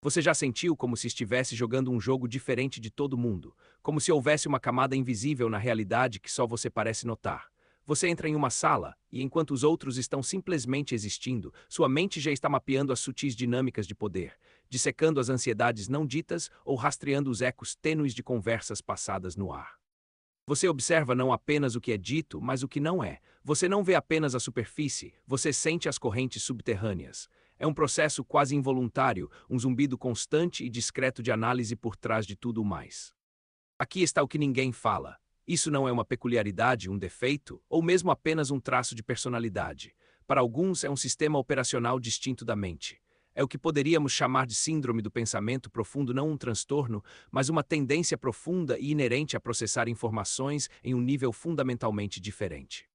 Você já sentiu como se estivesse jogando um jogo diferente de todo mundo, como se houvesse uma camada invisível na realidade que só você parece notar? Você entra em uma sala e, enquanto os outros estão simplesmente existindo, sua mente já está mapeando as sutis dinâmicas de poder, dissecando as ansiedades não ditas ou rastreando os ecos tênues de conversas passadas no ar. Você observa não apenas o que é dito, mas o que não é. Você não vê apenas a superfície, você sente as correntes subterrâneas. É um processo quase involuntário, um zumbido constante e discreto de análise por trás de tudo o mais. Aqui está o que ninguém fala. Isso não é uma peculiaridade, um defeito, ou mesmo apenas um traço de personalidade. Para alguns, é um sistema operacional distinto da mente. É o que poderíamos chamar de síndrome do pensamento profundo, não um transtorno, mas uma tendência profunda e inerente a processar informações em um nível fundamentalmente diferente.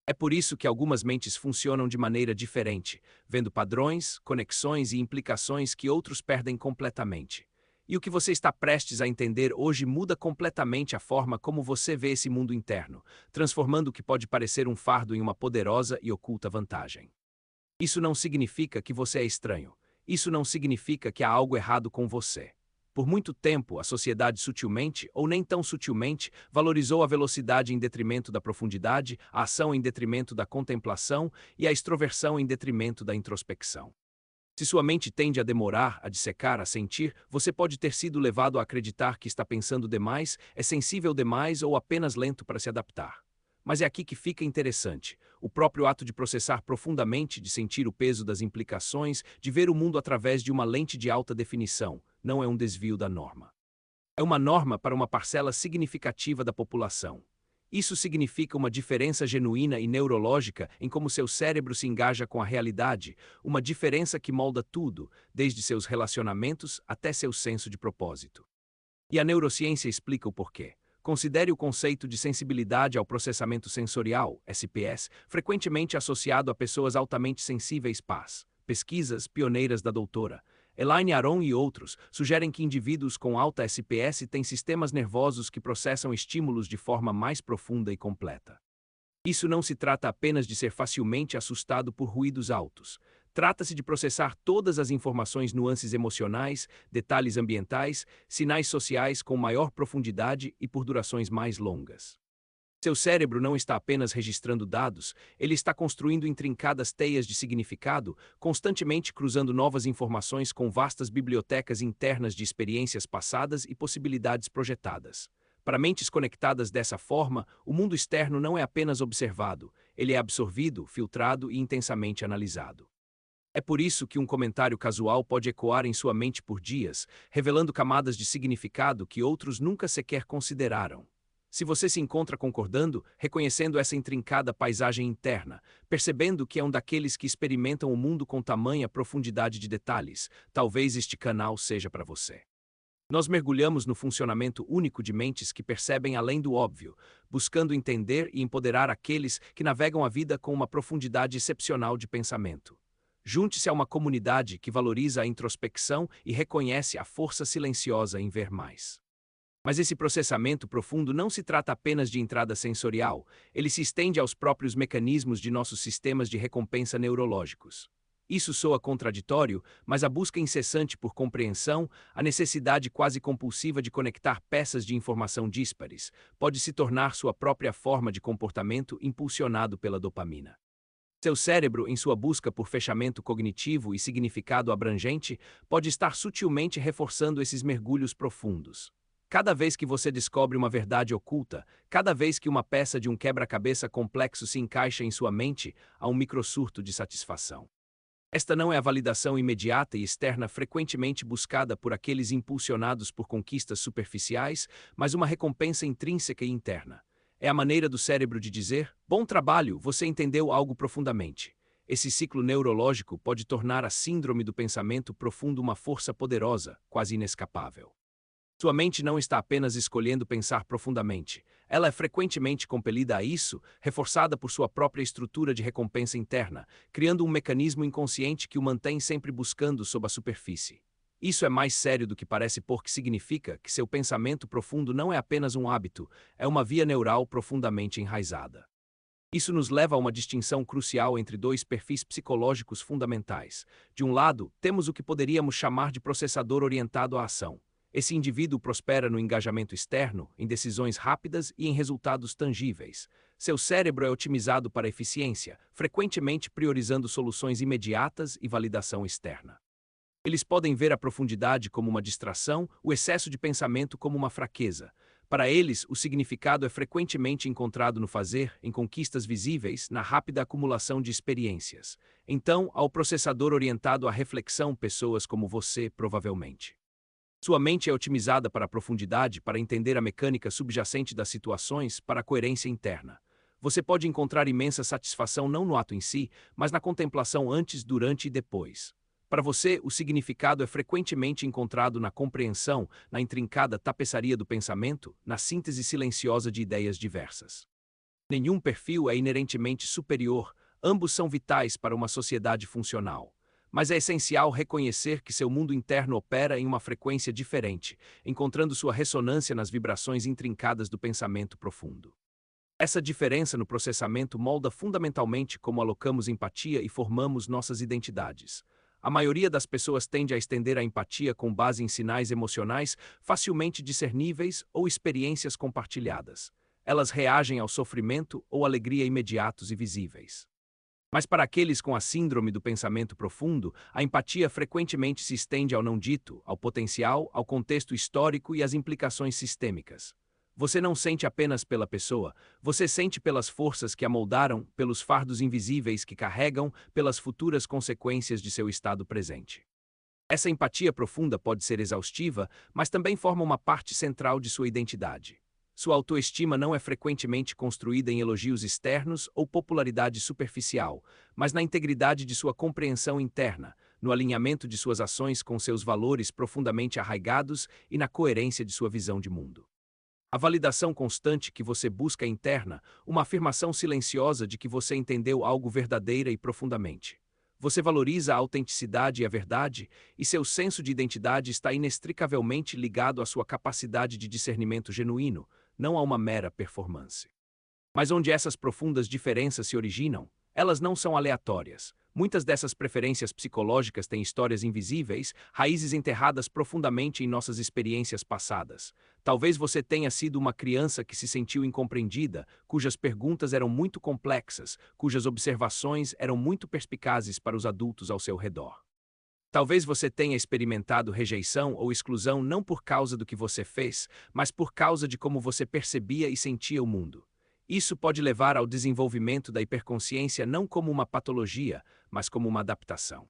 É por isso que algumas mentes funcionam de maneira diferente, vendo padrões, conexões e implicações que outros perdem completamente. E o que você está prestes a entender hoje muda completamente a forma como você vê esse mundo interno, transformando o que pode parecer um fardo em uma poderosa e oculta vantagem. Isso não significa que você é estranho. Isso não significa que há algo errado com você. Por muito tempo, a sociedade sutilmente, ou nem tão sutilmente, valorizou a velocidade em detrimento da profundidade, a ação em detrimento da contemplação e a extroversão em detrimento da introspecção. Se sua mente tende a demorar, a dissecar, a sentir, você pode ter sido levado a acreditar que está pensando demais, é sensível demais ou apenas lento para se adaptar. Mas é aqui que fica interessante. O próprio ato de processar profundamente, de sentir o peso das implicações, de ver o mundo através de uma lente de alta definição, não é um desvio da norma. É uma norma para uma parcela significativa da população. Isso significa uma diferença genuína e neurológica em como seu cérebro se engaja com a realidade, uma diferença que molda tudo, desde seus relacionamentos até seu senso de propósito. E a neurociência explica o porquê. Considere o conceito de sensibilidade ao processamento sensorial, SPS, frequentemente associado a pessoas altamente sensíveis PAS. Pesquisas pioneiras da doutora Elaine Aron e outros sugerem que indivíduos com alta SPS têm sistemas nervosos que processam estímulos de forma mais profunda e completa. Isso não se trata apenas de ser facilmente assustado por ruídos altos. Trata-se de processar todas as informações, nuances emocionais, detalhes ambientais, sinais sociais com maior profundidade e por durações mais longas. Seu cérebro não está apenas registrando dados, ele está construindo intrincadas teias de significado, constantemente cruzando novas informações com vastas bibliotecas internas de experiências passadas e possibilidades projetadas. Para mentes conectadas dessa forma, o mundo externo não é apenas observado, ele é absorvido, filtrado e intensamente analisado. É por isso que um comentário casual pode ecoar em sua mente por dias, revelando camadas de significado que outros nunca sequer consideraram. Se você se encontra concordando, reconhecendo essa intrincada paisagem interna, percebendo que é um daqueles que experimentam o mundo com tamanha profundidade de detalhes, talvez este canal seja para você. Nós mergulhamos no funcionamento único de mentes que percebem além do óbvio, buscando entender e empoderar aqueles que navegam a vida com uma profundidade excepcional de pensamento. Junte-se a uma comunidade que valoriza a introspecção e reconhece a força silenciosa em ver mais. Mas esse processamento profundo não se trata apenas de entrada sensorial, ele se estende aos próprios mecanismos de nossos sistemas de recompensa neurológicos. Isso soa contraditório, mas a busca incessante por compreensão, a necessidade quase compulsiva de conectar peças de informação díspares, pode se tornar sua própria forma de comportamento impulsionado pela dopamina. Seu cérebro, em sua busca por fechamento cognitivo e significado abrangente, pode estar sutilmente reforçando esses mergulhos profundos. Cada vez que você descobre uma verdade oculta, cada vez que uma peça de um quebra-cabeça complexo se encaixa em sua mente, há um microsurto de satisfação. Esta não é a validação imediata e externa frequentemente buscada por aqueles impulsionados por conquistas superficiais, mas uma recompensa intrínseca e interna. É a maneira do cérebro de dizer: bom trabalho, você entendeu algo profundamente. Esse ciclo neurológico pode tornar a síndrome do pensamento profundo uma força poderosa, quase inescapável. Sua mente não está apenas escolhendo pensar profundamente. Ela é frequentemente compelida a isso, reforçada por sua própria estrutura de recompensa interna, criando um mecanismo inconsciente que o mantém sempre buscando sob a superfície. Isso é mais sério do que parece, porque significa que seu pensamento profundo não é apenas um hábito, é uma via neural profundamente enraizada. Isso nos leva a uma distinção crucial entre dois perfis psicológicos fundamentais. De um lado, temos o que poderíamos chamar de processador orientado à ação. Esse indivíduo prospera no engajamento externo, em decisões rápidas e em resultados tangíveis. Seu cérebro é otimizado para eficiência, frequentemente priorizando soluções imediatas e validação externa. Eles podem ver a profundidade como uma distração, o excesso de pensamento como uma fraqueza. Para eles, o significado é frequentemente encontrado no fazer, em conquistas visíveis, na rápida acumulação de experiências. Então, ao processador orientado à reflexão, pessoas como você, provavelmente. Sua mente é otimizada para a profundidade, para entender a mecânica subjacente das situações, para a coerência interna. Você pode encontrar imensa satisfação não no ato em si, mas na contemplação antes, durante e depois. Para você, o significado é frequentemente encontrado na compreensão, na intrincada tapeçaria do pensamento, na síntese silenciosa de ideias diversas. Nenhum perfil é inerentemente superior, ambos são vitais para uma sociedade funcional. Mas é essencial reconhecer que seu mundo interno opera em uma frequência diferente, encontrando sua ressonância nas vibrações intrincadas do pensamento profundo. Essa diferença no processamento molda fundamentalmente como alocamos empatia e formamos nossas identidades. A maioria das pessoas tende a estender a empatia com base em sinais emocionais facilmente discerníveis ou experiências compartilhadas. Elas reagem ao sofrimento ou alegria imediatos e visíveis. Mas para aqueles com a síndrome do pensamento profundo, a empatia frequentemente se estende ao não dito, ao potencial, ao contexto histórico e às implicações sistêmicas. Você não sente apenas pela pessoa, você sente pelas forças que a moldaram, pelos fardos invisíveis que carregam, pelas futuras consequências de seu estado presente. Essa empatia profunda pode ser exaustiva, mas também forma uma parte central de sua identidade. Sua autoestima não é frequentemente construída em elogios externos ou popularidade superficial, mas na integridade de sua compreensão interna, no alinhamento de suas ações com seus valores profundamente arraigados e na coerência de sua visão de mundo. A validação constante que você busca é interna, uma afirmação silenciosa de que você entendeu algo verdadeira e profundamente. Você valoriza a autenticidade e a verdade, e seu senso de identidade está inextricavelmente ligado à sua capacidade de discernimento genuíno, não a uma mera performance. Mas onde essas profundas diferenças se originam, elas não são aleatórias. Muitas dessas preferências psicológicas têm histórias invisíveis, raízes enterradas profundamente em nossas experiências passadas. Talvez você tenha sido uma criança que se sentiu incompreendida, cujas perguntas eram muito complexas, cujas observações eram muito perspicazes para os adultos ao seu redor. Talvez você tenha experimentado rejeição ou exclusão não por causa do que você fez, mas por causa de como você percebia e sentia o mundo. Isso pode levar ao desenvolvimento da hiperconsciência não como uma patologia, mas como uma adaptação.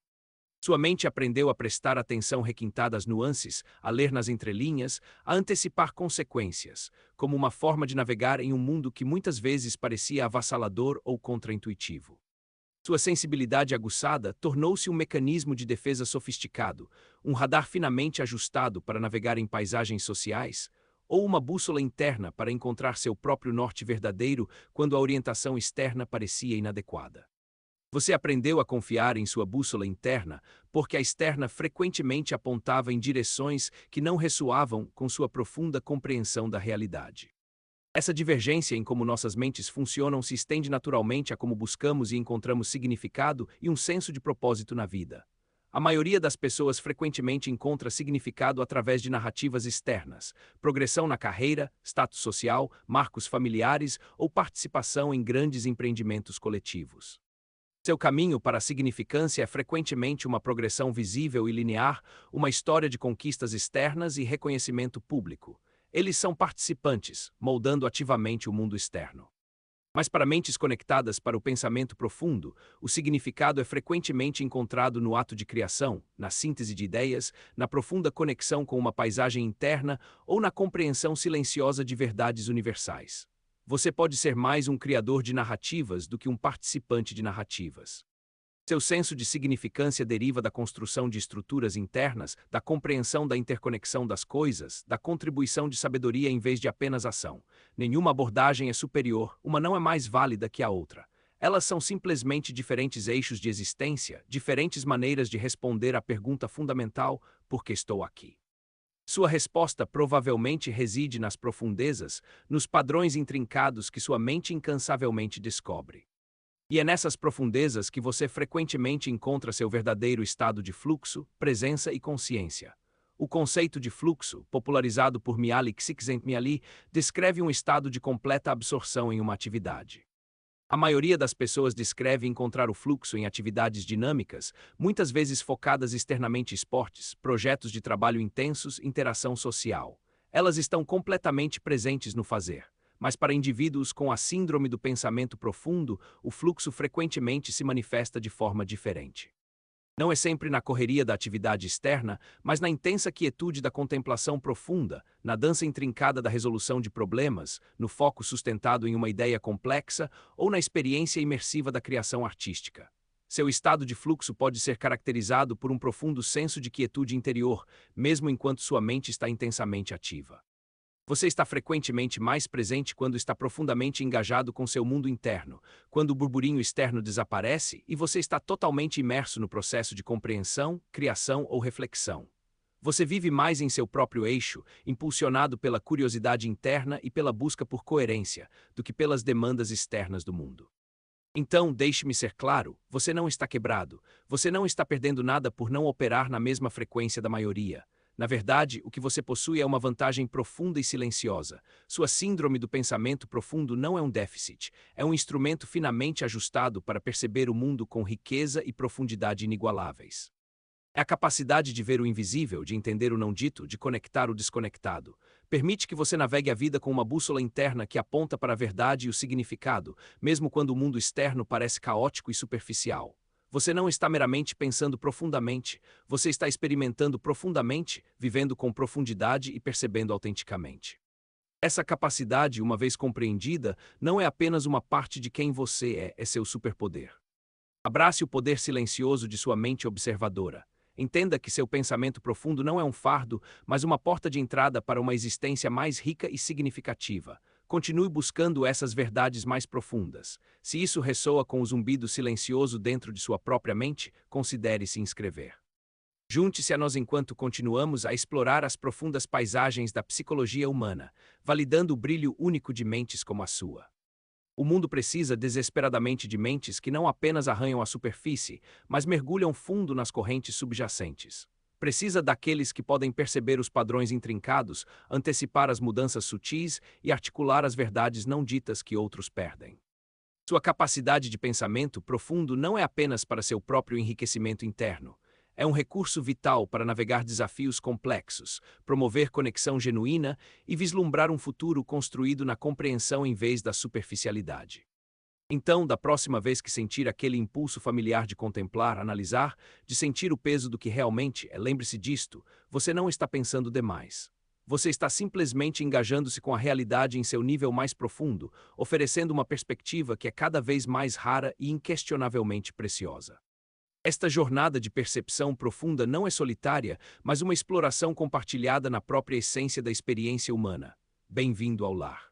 Sua mente aprendeu a prestar atenção requintada às nuances, a ler nas entrelinhas, a antecipar consequências, como uma forma de navegar em um mundo que muitas vezes parecia avassalador ou contraintuitivo. Sua sensibilidade aguçada tornou-se um mecanismo de defesa sofisticado, um radar finamente ajustado para navegar em paisagens sociais, ou uma bússola interna para encontrar seu próprio norte verdadeiro quando a orientação externa parecia inadequada. Você aprendeu a confiar em sua bússola interna porque a externa frequentemente apontava em direções que não ressoavam com sua profunda compreensão da realidade. Essa divergência em como nossas mentes funcionam se estende naturalmente a como buscamos e encontramos significado e um senso de propósito na vida. A maioria das pessoas frequentemente encontra significado através de narrativas externas, progressão na carreira, status social, marcos familiares ou participação em grandes empreendimentos coletivos. Seu caminho para a significância é frequentemente uma progressão visível e linear, uma história de conquistas externas e reconhecimento público. Eles são participantes, moldando ativamente o mundo externo. Mas para mentes conectadas para o pensamento profundo, o significado é frequentemente encontrado no ato de criação, na síntese de ideias, na profunda conexão com uma paisagem interna ou na compreensão silenciosa de verdades universais. Você pode ser mais um criador de narrativas do que um participante de narrativas. Seu senso de significância deriva da construção de estruturas internas, da compreensão da interconexão das coisas, da contribuição de sabedoria em vez de apenas ação. Nenhuma abordagem é superior, uma não é mais válida que a outra. Elas são simplesmente diferentes eixos de existência, diferentes maneiras de responder à pergunta fundamental: por que estou aqui? Sua resposta provavelmente reside nas profundezas, nos padrões intrincados que sua mente incansavelmente descobre. E é nessas profundezas que você frequentemente encontra seu verdadeiro estado de fluxo, presença e consciência. O conceito de fluxo, popularizado por Mihaly Csikszentmihalyi, descreve um estado de completa absorção em uma atividade. A maioria das pessoas descreve encontrar o fluxo em atividades dinâmicas, muitas vezes focadas externamente em esportes, projetos de trabalho intensos, interação social. Elas estão completamente presentes no fazer. Mas para indivíduos com a síndrome do pensamento profundo, o fluxo frequentemente se manifesta de forma diferente. Não é sempre na correria da atividade externa, mas na intensa quietude da contemplação profunda, na dança intrincada da resolução de problemas, no foco sustentado em uma ideia complexa ou na experiência imersiva da criação artística. Seu estado de fluxo pode ser caracterizado por um profundo senso de quietude interior, mesmo enquanto sua mente está intensamente ativa. Você está frequentemente mais presente quando está profundamente engajado com seu mundo interno, quando o burburinho externo desaparece e você está totalmente imerso no processo de compreensão, criação ou reflexão. Você vive mais em seu próprio eixo, impulsionado pela curiosidade interna e pela busca por coerência, do que pelas demandas externas do mundo. Então, deixe-me ser claro, você não está quebrado, você não está perdendo nada por não operar na mesma frequência da maioria. Na verdade, o que você possui é uma vantagem profunda e silenciosa. Sua síndrome do pensamento profundo não é um déficit, é um instrumento finamente ajustado para perceber o mundo com riqueza e profundidade inigualáveis. É a capacidade de ver o invisível, de entender o não dito, de conectar o desconectado. Permite que você navegue a vida com uma bússola interna que aponta para a verdade e o significado, mesmo quando o mundo externo parece caótico e superficial. Você não está meramente pensando profundamente, você está experimentando profundamente, vivendo com profundidade e percebendo autenticamente. Essa capacidade, uma vez compreendida, não é apenas uma parte de quem você é seu superpoder. Abrace o poder silencioso de sua mente observadora. Entenda que seu pensamento profundo não é um fardo, mas uma porta de entrada para uma existência mais rica e significativa. Continue buscando essas verdades mais profundas. Se isso ressoa com o zumbido silencioso dentro de sua própria mente, considere se inscrever. Junte-se a nós enquanto continuamos a explorar as profundas paisagens da psicologia humana, validando o brilho único de mentes como a sua. O mundo precisa desesperadamente de mentes que não apenas arranham a superfície, mas mergulham fundo nas correntes subjacentes. Precisa daqueles que podem perceber os padrões intrincados, antecipar as mudanças sutis e articular as verdades não ditas que outros perdem. Sua capacidade de pensamento profundo não é apenas para seu próprio enriquecimento interno. É um recurso vital para navegar desafios complexos, promover conexão genuína e vislumbrar um futuro construído na compreensão em vez da superficialidade. Então, da próxima vez que sentir aquele impulso familiar de contemplar, analisar, de sentir o peso do que realmente é, lembre-se disto, você não está pensando demais. Você está simplesmente engajando-se com a realidade em seu nível mais profundo, oferecendo uma perspectiva que é cada vez mais rara e inquestionavelmente preciosa. Esta jornada de percepção profunda não é solitária, mas uma exploração compartilhada na própria essência da experiência humana. Bem-vindo ao lar.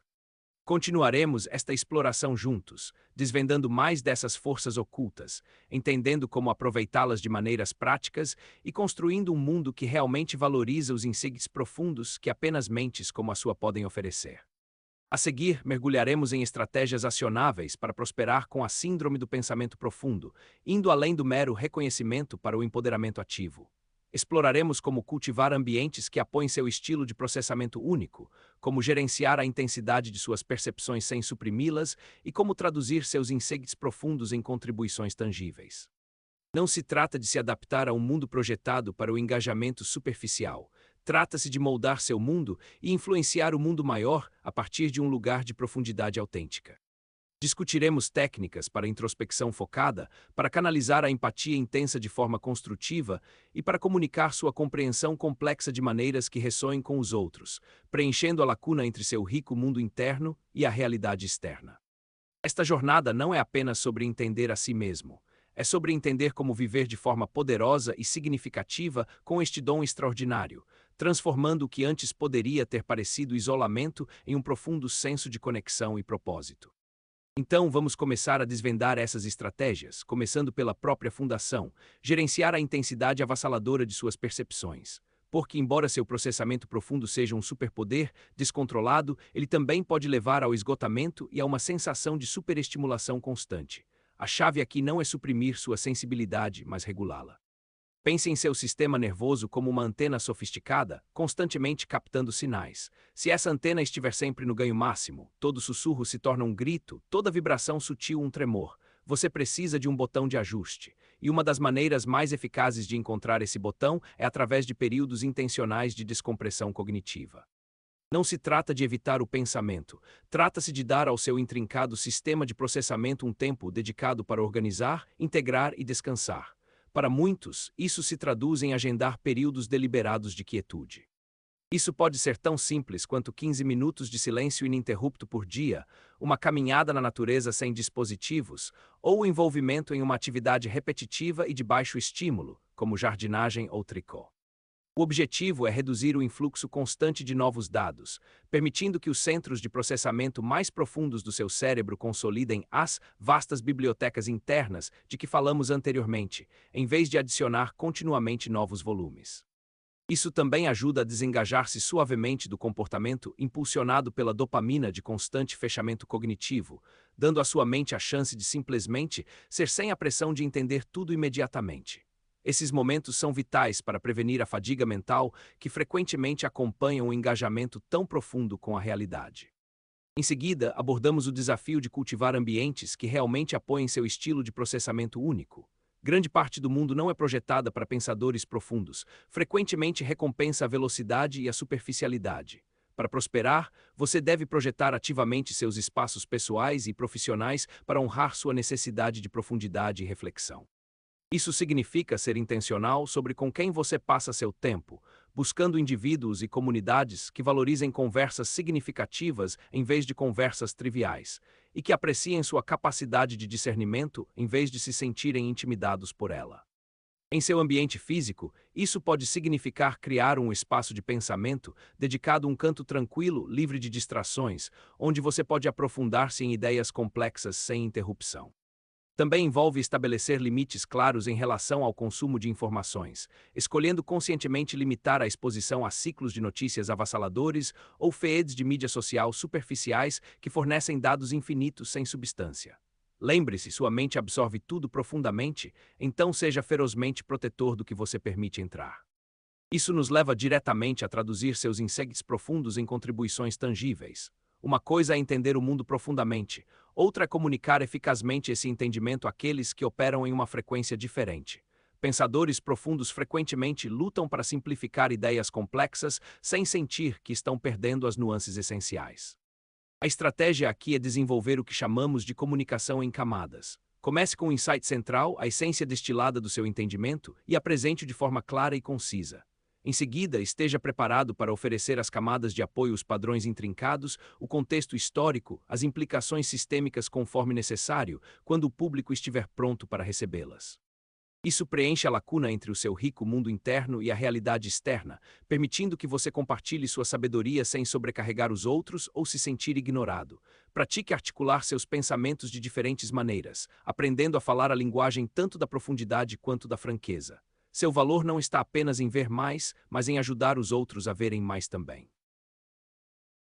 Continuaremos esta exploração juntos, desvendando mais dessas forças ocultas, entendendo como aproveitá-las de maneiras práticas e construindo um mundo que realmente valoriza os insights profundos que apenas mentes como a sua podem oferecer. A seguir, mergulharemos em estratégias acionáveis para prosperar com a síndrome do pensamento profundo, indo além do mero reconhecimento para o empoderamento ativo. Exploraremos como cultivar ambientes que apoiem seu estilo de processamento único, como gerenciar a intensidade de suas percepções sem suprimi-las e como traduzir seus insights profundos em contribuições tangíveis. Não se trata de se adaptar a um mundo projetado para o engajamento superficial. Trata-se de moldar seu mundo e influenciar o mundo maior a partir de um lugar de profundidade autêntica. Discutiremos técnicas para introspecção focada, para canalizar a empatia intensa de forma construtiva e para comunicar sua compreensão complexa de maneiras que ressoem com os outros, preenchendo a lacuna entre seu rico mundo interno e a realidade externa. Esta jornada não é apenas sobre entender a si mesmo. É sobre entender como viver de forma poderosa e significativa com este dom extraordinário, transformando o que antes poderia ter parecido isolamento em um profundo senso de conexão e propósito. Então, vamos começar a desvendar essas estratégias, começando pela própria fundação, gerenciar a intensidade avassaladora de suas percepções. porque, embora seu processamento profundo seja um superpoder descontrolado, ele também pode levar ao esgotamento e a uma sensação de superestimulação constante. A chave aqui não é suprimir sua sensibilidade, mas regulá-la. Pense em seu sistema nervoso como uma antena sofisticada, constantemente captando sinais. Se essa antena estiver sempre no ganho máximo, todo sussurro se torna um grito, toda vibração sutil um tremor. Você precisa de um botão de ajuste. E uma das maneiras mais eficazes de encontrar esse botão é através de períodos intencionais de descompressão cognitiva. Não se trata de evitar o pensamento, trata-se de dar ao seu intrincado sistema de processamento um tempo dedicado para organizar, integrar e descansar. Para muitos, isso se traduz em agendar períodos deliberados de quietude. Isso pode ser tão simples quanto 15 minutos de silêncio ininterrupto por dia, uma caminhada na natureza sem dispositivos, ou o envolvimento em uma atividade repetitiva e de baixo estímulo, como jardinagem ou tricô. O objetivo é reduzir o influxo constante de novos dados, permitindo que os centros de processamento mais profundos do seu cérebro consolidem as vastas bibliotecas internas de que falamos anteriormente, em vez de adicionar continuamente novos volumes. Isso também ajuda a desengajar-se suavemente do comportamento impulsionado pela dopamina de constante fechamento cognitivo, dando à sua mente a chance de simplesmente ser sem a pressão de entender tudo imediatamente. Esses momentos são vitais para prevenir a fadiga mental que frequentemente acompanha um engajamento tão profundo com a realidade. Em seguida, abordamos o desafio de cultivar ambientes que realmente apoiem seu estilo de processamento único. Grande parte do mundo não é projetada para pensadores profundos, frequentemente recompensa a velocidade e a superficialidade. Para prosperar, você deve projetar ativamente seus espaços pessoais e profissionais para honrar sua necessidade de profundidade e reflexão. Isso significa ser intencional sobre com quem você passa seu tempo, buscando indivíduos e comunidades que valorizem conversas significativas em vez de conversas triviais, e que apreciem sua capacidade de discernimento em vez de se sentirem intimidados por ela. Em seu ambiente físico, isso pode significar criar um espaço de pensamento dedicado a um canto tranquilo, livre de distrações, onde você pode aprofundar-se em ideias complexas sem interrupção. Também envolve estabelecer limites claros em relação ao consumo de informações, escolhendo conscientemente limitar a exposição a ciclos de notícias avassaladores ou feeds de mídia social superficiais que fornecem dados infinitos sem substância. Lembre-se, sua mente absorve tudo profundamente, então seja ferozmente protetor do que você permite entrar. Isso nos leva diretamente a traduzir seus insights profundos em contribuições tangíveis. Uma coisa é entender o mundo profundamente, outra é comunicar eficazmente esse entendimento àqueles que operam em uma frequência diferente. Pensadores profundos frequentemente lutam para simplificar ideias complexas sem sentir que estão perdendo as nuances essenciais. A estratégia aqui é desenvolver o que chamamos de comunicação em camadas. Comece com o insight central, a essência destilada do seu entendimento, e apresente-o de forma clara e concisa. Em seguida, esteja preparado para oferecer às camadas de apoio os padrões intrincados, o contexto histórico, as implicações sistêmicas conforme necessário, quando o público estiver pronto para recebê-las. Isso preenche a lacuna entre o seu rico mundo interno e a realidade externa, permitindo que você compartilhe sua sabedoria sem sobrecarregar os outros ou se sentir ignorado. Pratique articular seus pensamentos de diferentes maneiras, aprendendo a falar a linguagem tanto da profundidade quanto da franqueza. Seu valor não está apenas em ver mais, mas em ajudar os outros a verem mais também.